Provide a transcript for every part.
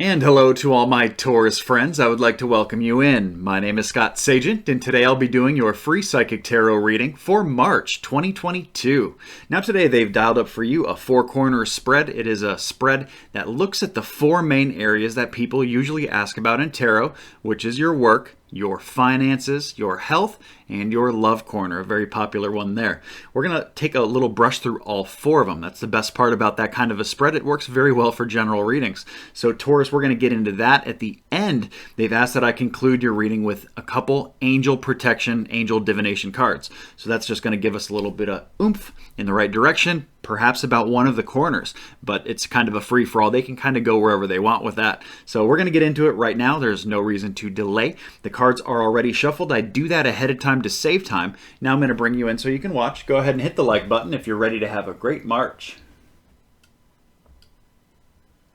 And hello to all my Taurus friends. I would like to welcome you in. My name is Scott Sagent, and today I'll be doing your free psychic tarot reading for March 2022. Now today they've dialed up for you a four-corner spread. It is a spread that looks at the four main areas that people usually ask about in tarot, which is your work, your finances, your health, and your love corner, a very popular one there. We're going to take a little brush through all four of them. That's the best part about that kind of a spread. It works very well for general readings. So Taurus, we're going to get into that at the end. They've asked that I conclude your reading with a couple angel protection, angel divination cards. So that's just going to give us a little bit of oomph in the right direction, perhaps about one of the corners, but it's kind of a free-for-all. They can kind of go wherever they want with that. So we're going to get into it right now. There's no reason to delay. The cards are already shuffled. I do that ahead of time to save time. Now I'm going to bring you in so you can watch. Go ahead and hit the like button if you're ready to have a great March.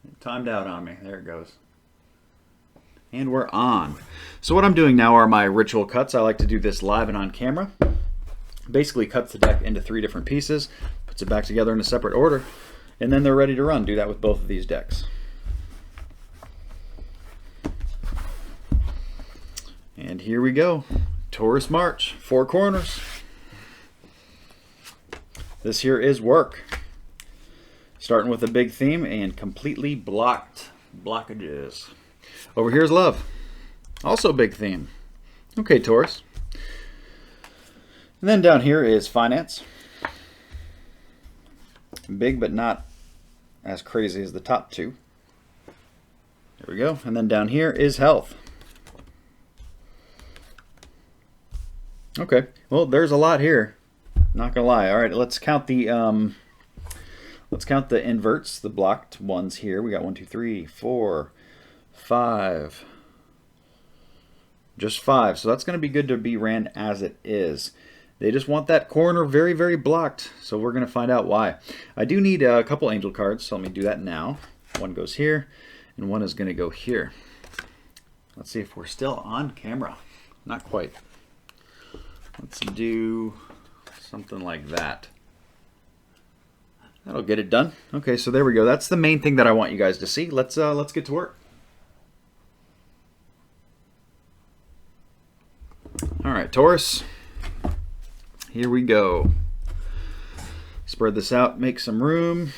It timed out on me. There it goes. And we're on. So what I'm doing now are my ritual cuts. I like to do this live and on camera. Basically cuts the deck into three different pieces, puts it back together in a separate order, and then they're ready to run. Do that with both of these decks. And here we go. Taurus March, four corners. This here is work. Starting with a big theme and completely blocked blockages. Over here is love. Also a big theme. Okay, Taurus. And then down here is finance. Big, but not as crazy as the top two. There we go. And then down here is health. Okay. Well, there's a lot here. Not gonna lie. All right, let's count the inverts, the blocked ones here. We got 1, 2, 3, 4, 5. Just 5. So that's gonna be good to be ran as it is. They just want that corner very, very blocked, so we're going to find out why. I do need a couple angel cards, so let me do that now. One goes here, and one is going to go here. Let's see if we're still on camera. Not quite. Let's do something like that. That'll get it done. Okay, so there we go. That's the main thing that I want you guys to see. Let's get to work. All right, Taurus. Here we go. Spread this out, make some room.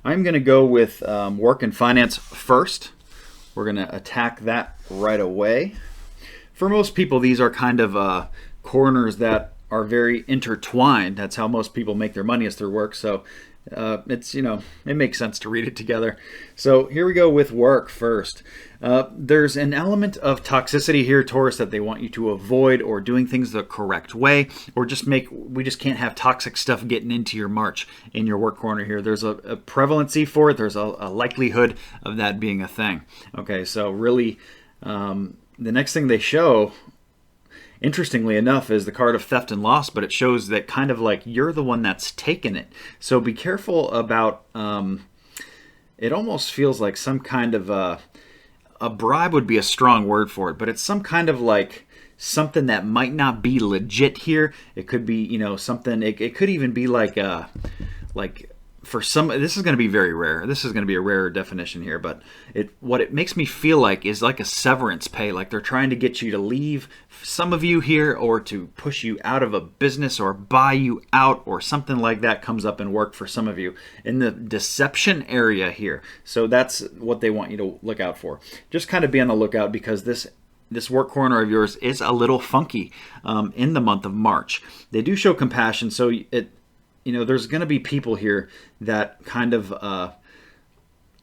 I'm going to go with work and finance first. We're going to attack that right away. For most people, these are kind of corners that are very intertwined. That's how most people make their money, is through work. So it's, it makes sense to read it together. So here we go with work first. There's an element of toxicity here, Taurus, that they want you to avoid, or doing things the correct way, or we just can't have toxic stuff getting into your March in your work corner here. There's a prevalency for it. There's a likelihood of that being a thing. Okay, so really the next thing they show, interestingly enough, is the card of theft and loss, but it shows that kind of like you're the one that's taken it. So be careful about, it almost feels like some kind of a bribe would be a strong word for it, but it's some kind of like something that might not be legit here. It could be, something, it could even be like for some, this is going to be very rare. This is going to be a rare definition here, but what it makes me feel like is like a severance pay. Like they're trying to get you to leave, some of you here, or to push you out of a business or buy you out, or something like that comes up in work for some of you in the deception area here. So that's what they want you to look out for. Just kind of be on the lookout, because this work corner of yours is a little funky in the month of March. They do show compassion, so there's going to be people here that kind of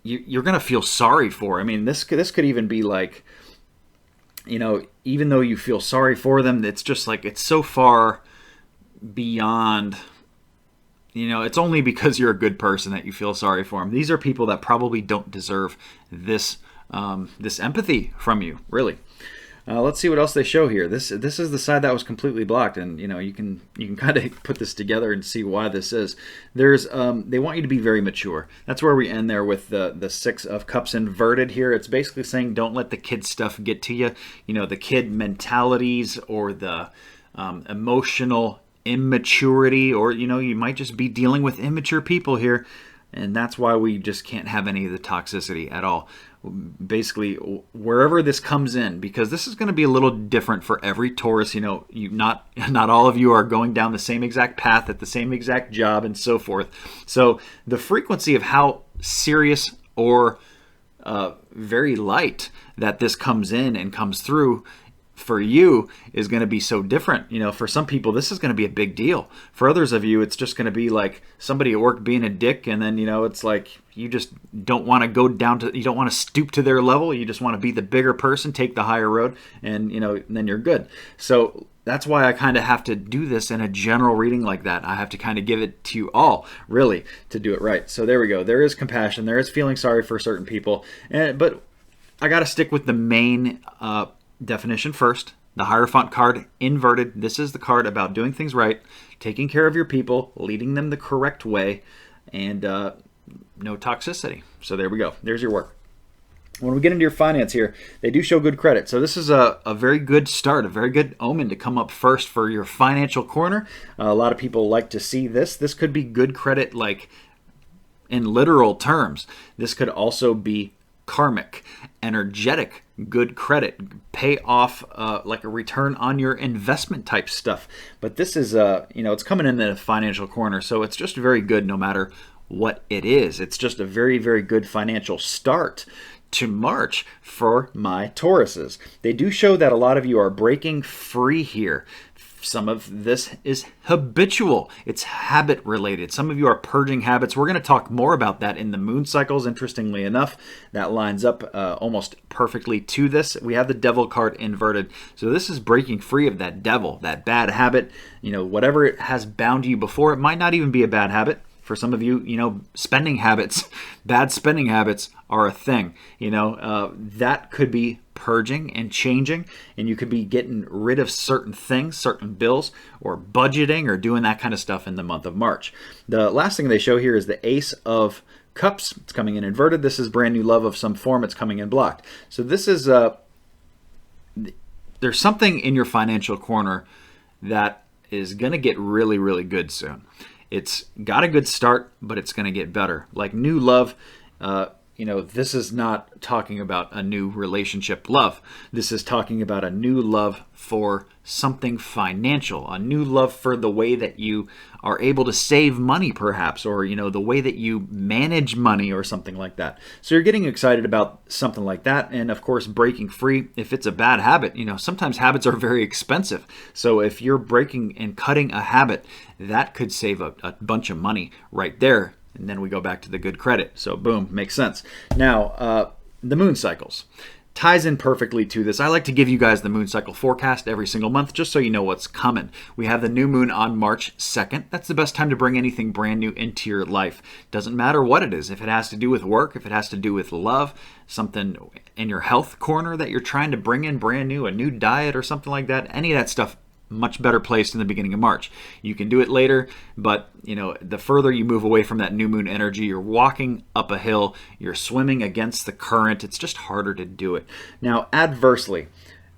you're going to feel sorry for. I mean, this could even be like, even though you feel sorry for them, it's just like it's so far beyond. It's only because you're a good person that you feel sorry for them. These are people that probably don't deserve this empathy from you, really. Let's see what else they show here. This is the side that was completely blocked, and you can kind of put this together and see why this is. There's they want you to be very mature. That's where we end there with the Six of Cups inverted here. It's basically saying don't let the kid stuff get to you. The kid mentalities, or the emotional immaturity, or you might just be dealing with immature people here. And that's why we just can't have any of the toxicity at all. Basically, wherever this comes in, because this is going to be a little different for every Taurus. Not all of you are going down the same exact path at the same exact job and so forth. So the frequency of how serious or very light that this comes in and comes through for you is going to be so different. For some people, this is going to be a big deal. For others of you, it's just going to be like somebody at work being a dick, and then, it's like you just don't want to go down to, you don't want to stoop to their level. You just want to be the bigger person, take the higher road, and, then you're good. So that's why I kind of have to do this in a general reading like that. I have to kind of give it to you all, really, to do it right. So there we go. There is compassion. There is feeling sorry for certain people. But I got to stick with the main definition first. The Hierophant card inverted. This is the card about doing things right, taking care of your people, leading them the correct way, and no toxicity. So there we go. There's your work. When we get into your finance here, they do show good credit. So this is a very good start, a very good omen to come up first for your financial corner. A lot of people like to see this. This could be good credit, like in literal terms. This could also be karmic, energetic, good credit, pay off like a return on your investment type stuff. But this is, it's coming in the financial corner, so it's just very good no matter what it is. It's just a very, very good financial start to March for my Tauruses. They do show that a lot of you are breaking free here. Some of this is habitual. It's habit related. Some of you are purging habits. We're going to talk more about that in the moon cycles. Interestingly enough, that lines up almost perfectly to this. We have the devil card inverted. So this is breaking free of that devil, that bad habit. Whatever it has bound you before, it might not even be a bad habit. For some of you, spending habits, bad spending habits are a thing. That could be purging and changing, and you could be getting rid of certain things, certain bills, or budgeting or doing that kind of stuff in the month of March. The last thing they show here is the Ace of Cups. It's coming in inverted. This is brand new love of some form. It's coming in blocked. So this is, there's something in your financial corner that is going to get really, really good soon. It's got a good start, but it's going to get better. Like new love, this is not talking about a new relationship love. This is talking about a new love for something financial, a new love for the way that you are able to save money perhaps, or the way that you manage money or something like that. So you're getting excited about something like that, and of course breaking free. If it's a bad habit, sometimes habits are very expensive. So if you're breaking and cutting a habit, that could save a bunch of money right there. And then we go back to the good credit. So boom, makes sense. Now, the moon cycles ties in perfectly to this. I like to give you guys the moon cycle forecast every single month just so you know what's coming. We have the new moon on March 2nd. That's the best time to bring anything brand new into your life. Doesn't matter what it is. If it has to do with work, if it has to do with love, something in your health corner that you're trying to bring in brand new, a new diet or something like that, any of that stuff, much better placed in the beginning of March. You can do it later, but the further you move away from that new moon energy, you're walking up a hill, you're swimming against the current. It's just harder to do it. Now, adversely,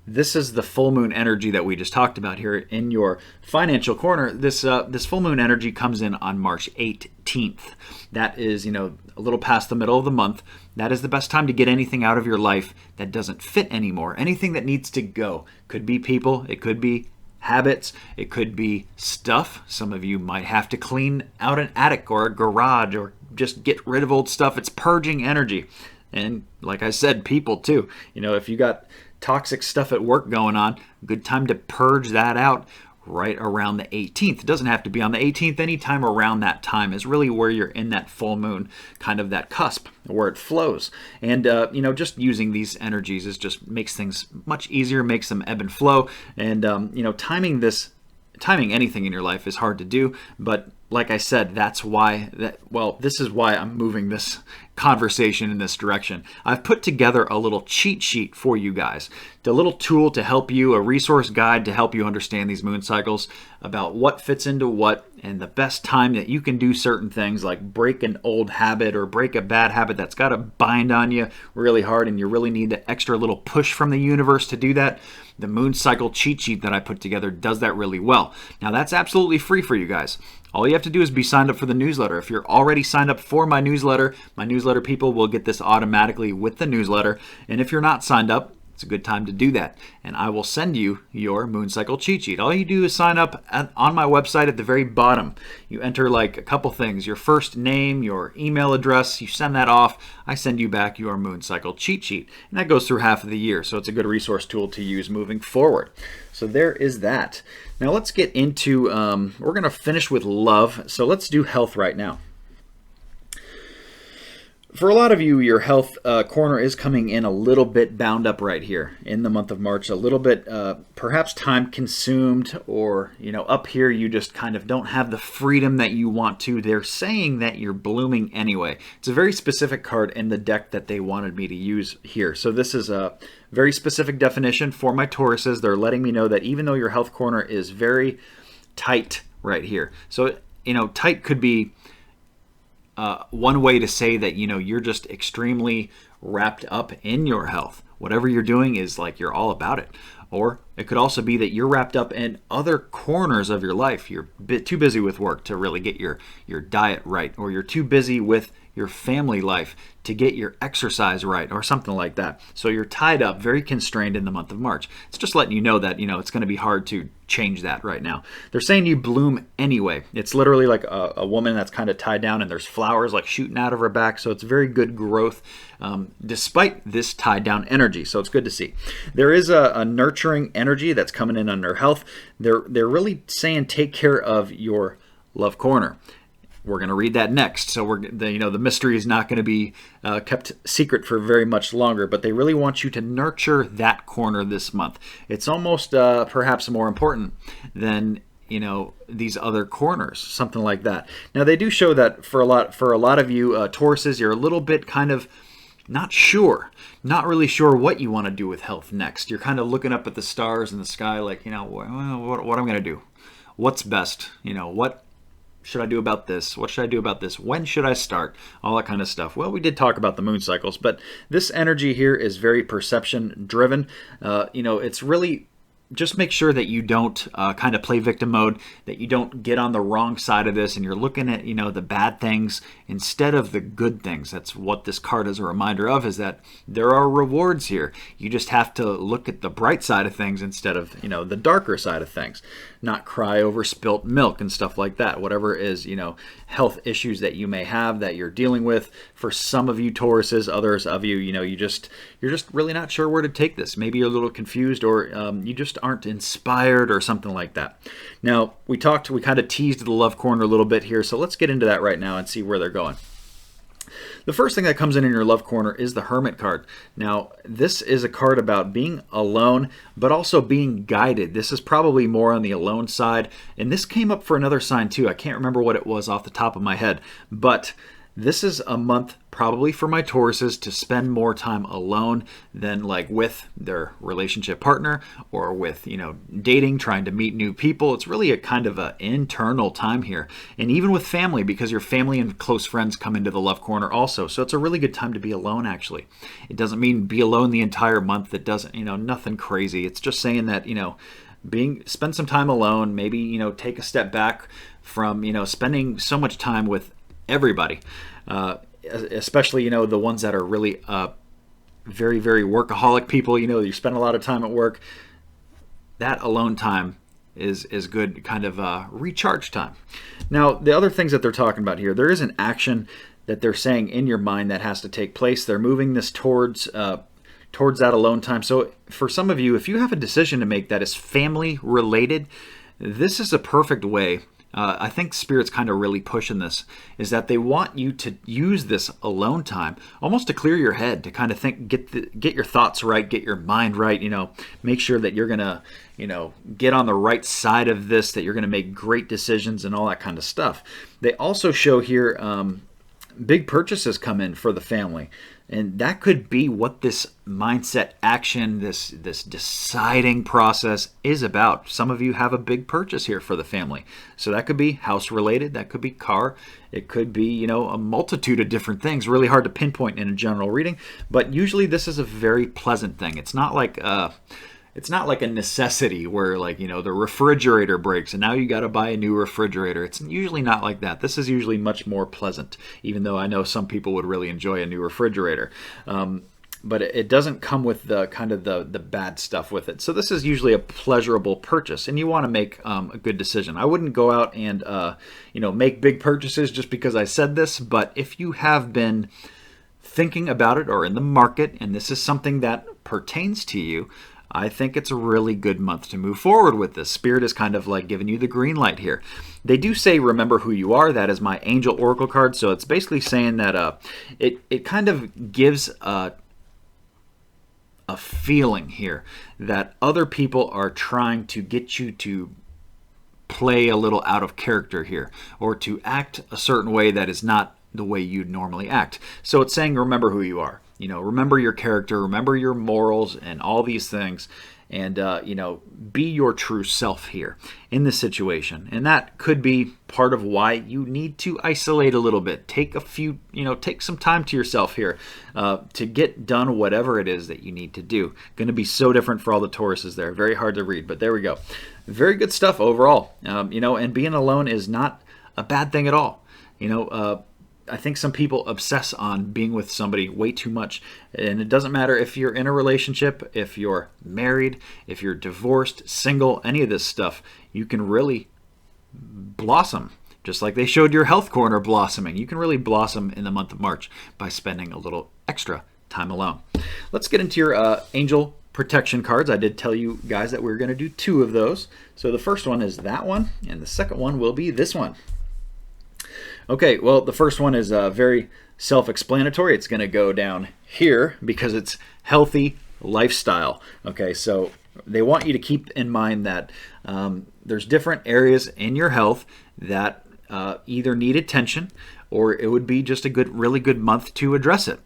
this is the full moon energy that we just talked about here in your financial corner. This full moon energy comes in on March 18th. That is, a little past the middle of the month. That is the best time to get anything out of your life that doesn't fit anymore. Anything that needs to go. Could be people, it could be habits, it could be stuff. Some of you might have to clean out an attic or a garage or just get rid of old stuff. It's purging energy. And like I said, people too. If you got toxic stuff at work going on, good time to purge that out right around the 18th. It doesn't have to be on the 18th. Any time around that time is really where you're in that full moon, kind of that cusp where it flows. And, just using these energies is just makes things much easier, makes them ebb and flow. And, timing anything in your life is hard to do. But like I said, this is why I'm moving this conversation in this direction. I've put together a little cheat sheet for you guys, a little tool to help you, a resource guide to help you understand these moon cycles, about what fits into what, and the best time that you can do certain things like break an old habit or break a bad habit that's got to bind on you really hard, and you really need the extra little push from the universe to do that. The moon cycle cheat sheet that I put together does that really well. Now, that's absolutely free for you guys. All you have to do is be signed up for the newsletter. If you're already signed up for my newsletter people will get this automatically with the newsletter. And if you're not signed up, it's a good time to do that. And I will send you your moon cycle cheat sheet. All you do is sign up on my website at the very bottom. You enter like a couple things, your first name, your email address, you send that off. I send you back your moon cycle cheat sheet. And that goes through half of the year. So it's a good resource tool to use moving forward. So there is that. Now let's get into, we're going to finish with love. So let's do health right now. For a lot of you, your health corner is coming in a little bit bound up right here in the month of March, a little bit perhaps time consumed, or up here you just kind of don't have the freedom that you want to. They're saying that you're blooming anyway. It's a very specific card in the deck that they wanted me to use here. So this is a very specific definition for my Tauruses. They're letting me know that even though your health corner is very tight right here. So, tight could be one way to say that you're just extremely wrapped up in your health. Whatever you're doing is like you're all about it. Or it could also be that you're wrapped up in other corners of your life. You're a bit too busy with work to really get your diet right, or you're too busy with your family life to get your exercise right, or something like that. So you're tied up, very constrained in the month of March. It's just letting you know that it's going to be hard to change that right now. They're saying you bloom anyway. It's literally like a woman that's kind of tied down and there's flowers like shooting out of her back. So it's very good growth despite this tied down energy. So it's good to see. There is a nurturing energy that's coming in under health. They're really saying take care of your love corner. We're going to read that next, so the mystery is not going to be kept secret for very much longer, but they really want you to nurture that corner this month. It's almost perhaps more important than these other corners, something like that. Now they do show that for a lot of you Tauruses, you're a little bit kind of not really sure what you want to do with health next. You're kind of looking up at the stars in the sky, like what I'm going to do, what's best, what should I do about this? What should I do about this? When should I start? All that kind of stuff. Well, we did talk about the moon cycles, but this energy here is very perception driven. It's really just make sure that you don't kind of play victim mode, that you don't get on the wrong side of this and you're looking at, the bad things instead of the good things. That's what this card is a reminder of, is that there are rewards here. You just have to look at the bright side of things instead of, the darker side of things. Not cry over spilt milk and stuff like that. Whatever is, health issues that you may have that you're dealing with. For some of you Tauruses, others of you, you're just really not sure where to take this. Maybe you're a little confused, or you just aren't inspired or something like that. Now, we kind of teased the love corner a little bit here, so let's get into that right now and see where they're going. The first thing that comes in your love corner is the Hermit card. Now, this is a card about being alone, but also being guided. This is probably more on the alone side, and this came up for another sign too. I can't remember what it was off the top of my head, but this is a month probably for my Tauruses to spend more time alone than like with their relationship partner, or with, dating, trying to meet new people. It's really a kind of an internal time here. And even with family, because your family and close friends come into the love corner also. So it's a really good time to be alone, actually. It doesn't mean be alone the entire month. It doesn't, nothing crazy. It's just saying that, spend some time alone, maybe, take a step back from, spending so much time with everybody, especially the ones that are really very, very workaholic people. You spend a lot of time at work. That alone time is good, kind of recharge time. Now, the other things that they're talking about here, there is an action that they're saying in your mind that has to take place. They're moving this towards that alone time. So for some of you, if you have a decision to make that is family related, this is a perfect way. I think Spirit's kind of really pushing this, is that they want you to use this alone time almost to clear your head, to kind of think, get your thoughts right, get your mind right, make sure that you're going to, get on the right side of this, that you're going to make great decisions and all that kind of stuff. They also show here big purchases come in for the family. And that could be what this mindset action, this deciding process is about. Some of you have a big purchase here for the family. So that could be house related, that could be car, it could be, a multitude of different things. Really hard to pinpoint in a general reading, but usually this is a very pleasant thing. It's not like it's not like a necessity where, like, you know, the refrigerator breaks and now you got to buy a new refrigerator. It's usually not like that. This is usually much more pleasant, even though I know some people would really enjoy a new refrigerator. But it doesn't come with the kind of the bad stuff with it. So this is usually a pleasurable purchase, and you want to make a good decision. I wouldn't go out and you know, make big purchases just because I said this, but if you have been thinking about it or in the market, and this is something that pertains to you, I think it's a really good month to move forward with this. Spirit is kind of like giving you the green light here. They do say, remember who you are. That is my angel oracle card. So it's basically saying that it kind of gives a feeling here that other people are trying to get you to play a little out of character here, or to act a certain way that is not the way you'd normally act. So it's saying, remember who you are. You know, remember your character, remember your morals and all these things, and you know, be your true self here in this situation. And that could be part of why you need to isolate a little bit. Take a few, you know, take some time to yourself here to get done whatever it is that you need to do. Going to be so different for all the Tauruses there. Very hard to read, but there we go. Very good stuff overall. You know, and being alone is not a bad thing at all. You know, I think some people obsess on being with somebody way too much, and it doesn't matter if you're in a relationship, if you're married, if you're divorced, single, any of this stuff. You can really blossom, just like they showed your health corner blossoming. You can really blossom in the month of March by spending a little extra time alone. Let's get into your angel protection cards. I did tell you guys that we were going to do 2 of those. So the first one is that one, and the second one will be this one. Okay, well, the first one is very self-explanatory. It's going to go down here because it's healthy lifestyle. Okay, so they want you to keep in mind that there's different areas in your health that either need attention, or it would be just a really good month to address it.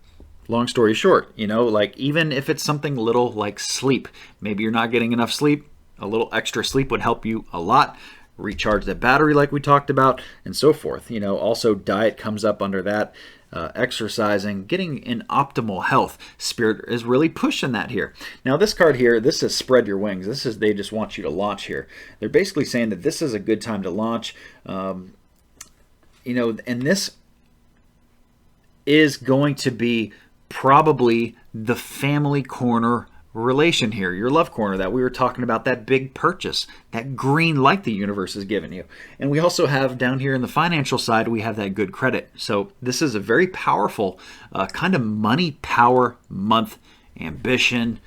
Long story short, you know, like even if it's something little like sleep, maybe you're not getting enough sleep, a little extra sleep would help you a lot. Recharge the battery like we talked about, and so forth. You know, also diet comes up under that, exercising, getting in optimal health. Spirit is really pushing that here. Now this card here, this is spread your wings. This is, they just want you to launch here. They're basically saying that this is a good time to launch. You know, and this is going to be probably the family corner relation here, your love corner that we were talking about, that big purchase, that green light the universe has given you. And we also have down here in the financial side, we have that good credit. So this is a very powerful kind of money power month. Ambition,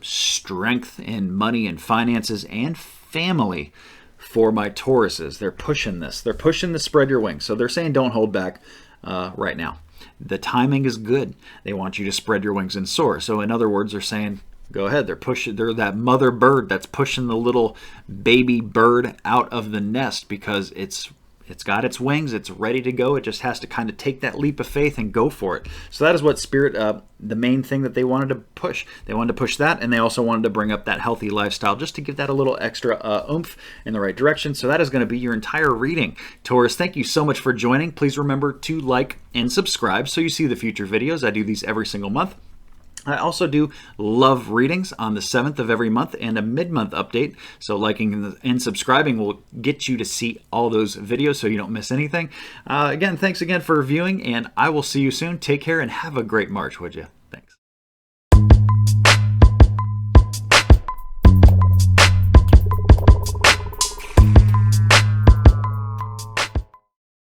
strength in money and finances and family for my Tauruses. They're pushing this. They're pushing the spread your wings. So they're saying don't hold back right now. The timing is good. They want you to spread your wings and soar. So in other words, they're saying, go ahead. They're pushing. They're that mother bird that's pushing the little baby bird out of the nest because it's got its wings. It's ready to go. It just has to kind of take that leap of faith and go for it. So that is what Spirit, the main thing that they wanted to push. They wanted to push that, and they also wanted to bring up that healthy lifestyle just to give that a little extra oomph in the right direction. So that is going to be your entire reading. Taurus, thank you so much for joining. Please remember to like and subscribe so you see the future videos. I do these every single month. I also do love readings on the 7th of every month and a mid-month update. So liking and subscribing will get you to see all those videos so you don't miss anything. Again, thanks again for viewing, and I will see you soon. Take care and have a great March, would you?